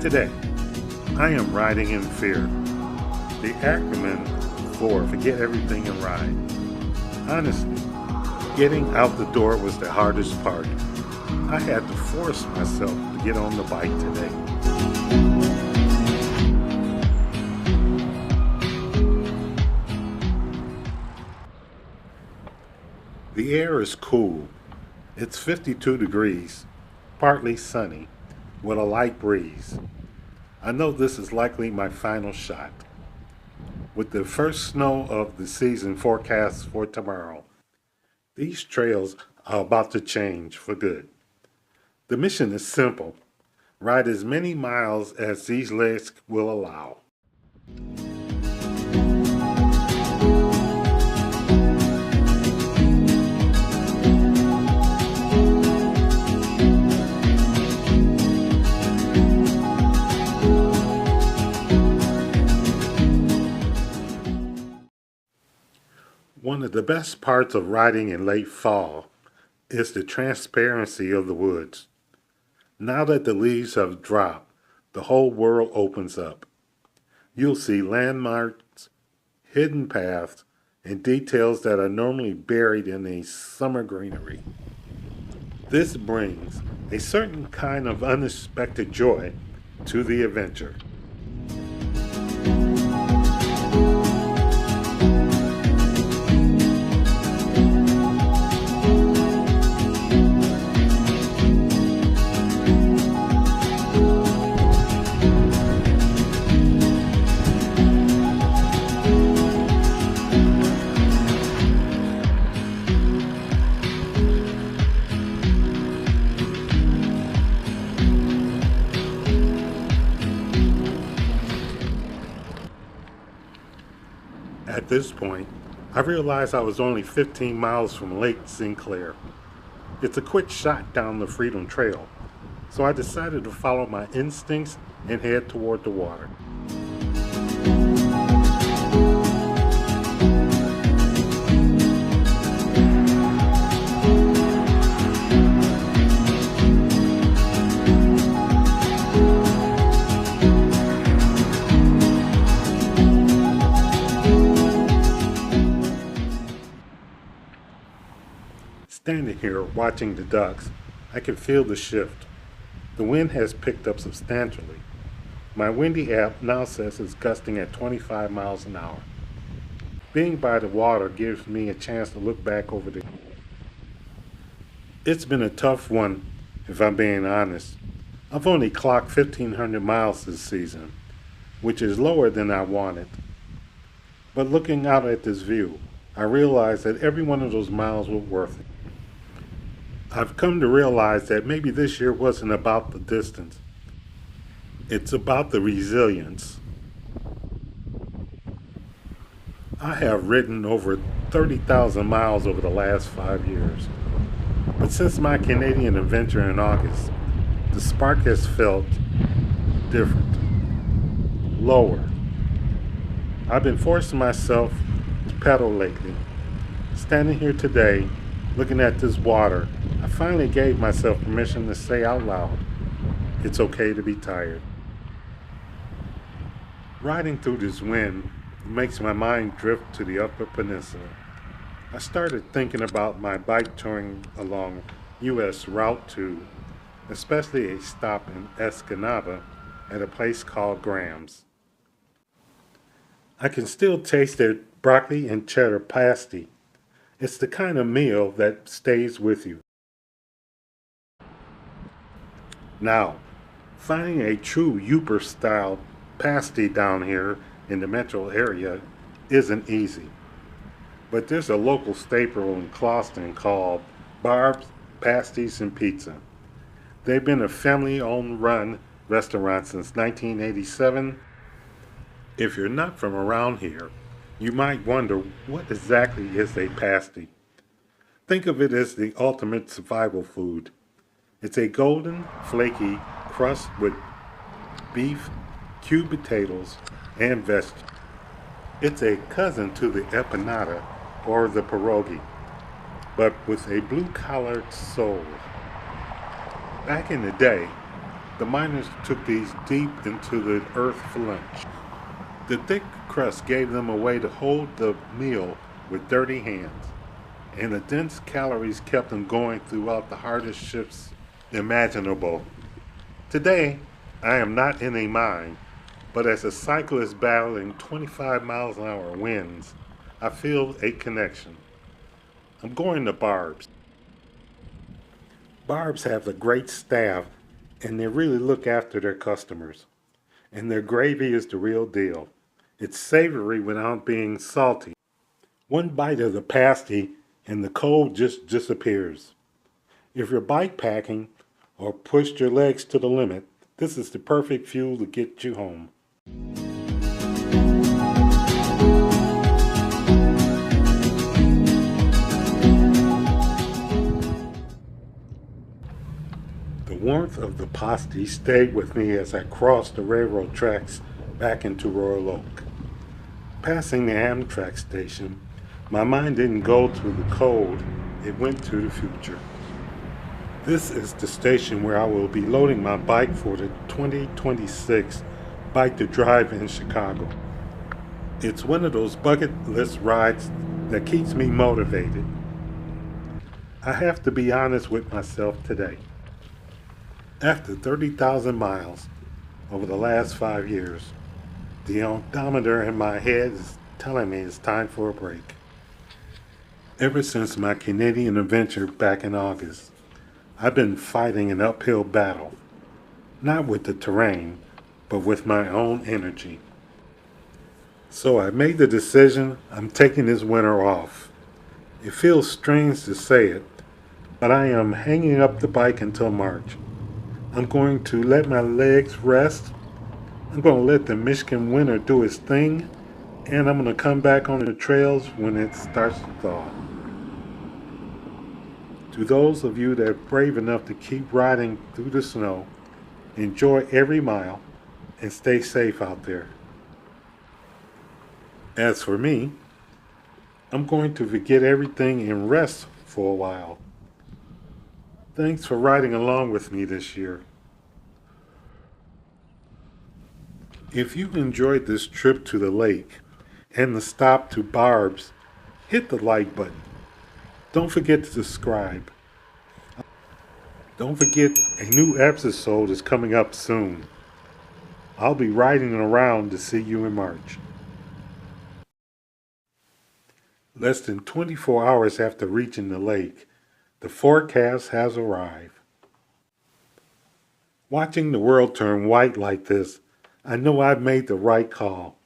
Today, I am riding in fear. The acronym for Forget Everything and Ride. Honestly, getting out the door was the hardest part. I had to force myself to get on the bike today. The air is cool. It's 52 degrees, partly sunny, with a light breeze. I know this is likely my final shot. With the first snow of the season forecast for tomorrow, these trails are about to change for good. The mission is simple. Ride as many miles as these legs will allow. One of the best parts of riding in late fall is the transparency of the woods. Now that the leaves have dropped, the whole world opens up. You'll see landmarks, hidden paths, and details that are normally buried in a summer greenery. This brings a certain kind of unexpected joy to the adventure. At this point, I realized I was only 15 miles from Lake Clair. It's a quick shot down the Freedom Trail, so I decided to follow my instincts and head toward the water. Standing here watching the ducks, I can feel the shift. The wind has picked up substantially. My windy app now says it's gusting at 25 miles an hour. Being by the water gives me a chance to look back over the... It's been a tough one, if I'm being honest. I've only clocked 1,500 miles this season, which is lower than I wanted. But looking out at this view, I realize that every one of those miles was worth it. I've come to realize that maybe this year wasn't about the distance. It's about the resilience. I have ridden over 30,000 miles over the last 5 years. But since my Canadian adventure in August, the spark has felt different, lower. I've been forcing myself to pedal lately. Standing here today, looking at this water, I finally gave myself permission to say out loud, it's okay to be tired. Riding through this wind makes my mind drift to the Upper Peninsula. I started thinking about my bike touring along U.S. Route 2, especially a stop in Escanaba at a place called Graham's. I can still taste their broccoli and cheddar pasty. It's the kind of meal that stays with you. Now, finding a true Yooper-style pasty down here in the metro area isn't easy. But there's a local staple in Clawson called Barb's, Pasties and Pizza. They've been a family-owned run restaurant since 1987. If you're not from around here, you might wonder what exactly is a pasty. Think of it as the ultimate survival food. It's a golden, flaky crust with beef, cubed potatoes, and vegetables. It's a cousin to the empanada or the pierogi, but with a blue-collared soul. Back in the day, The miners took these deep into the earth for lunch. The thick crust gave them a way to hold the meal with dirty hands, and the dense calories kept them going throughout the hardest shifts imaginable. Today, I am not in a mine, but as a cyclist battling 25 miles an hour winds, I feel a connection. I'm going to Barb's. Barb's have a great staff, and they really look after their customers. And their gravy is the real deal. It's savory without being salty. One bite of the pasty and the cold just disappears. If you're bike packing or pushed your legs to the limit, this is the perfect fuel to get you home. The warmth of the pasty stayed with me as I crossed the railroad tracks back into Royal Oak. Passing the Amtrak station, my mind didn't go to the cold, it went to the future. This is the station where I will be loading my bike for the 2026 Bike to Drive in Chicago. It's one of those bucket list rides that keeps me motivated. I have to be honest with myself today. After 30,000 miles over the last 5 years, the odometer in my head is telling me it's time for a break. Ever since my Canadian adventure back in August, I've been fighting an uphill battle, not with the terrain, but with my own energy. So I made the decision I'm taking this winter off. It feels strange to say it, but I am hanging up the bike until March. I'm going to let my legs rest. I'm going to let the Michigan winter do its thing, and I'm going to come back on the trails when it starts to thaw. To those of you that are brave enough to keep riding through the snow, enjoy every mile and stay safe out there. As for me, I'm going to forget everything and rest for a while. Thanks for riding along with me this year. If you enjoyed this trip to the lake and the stop to Barb's, hit the like button. Don't forget to subscribe. Don't forget a new episode is coming up soon. I'll be riding around to see you in March. Less than 24 hours after reaching the lake, the forecast has arrived. Watching the world turn white like this, I know I've made the right call.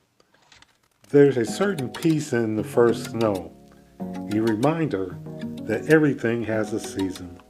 There's a certain peace in the first snow, a reminder that everything has a season.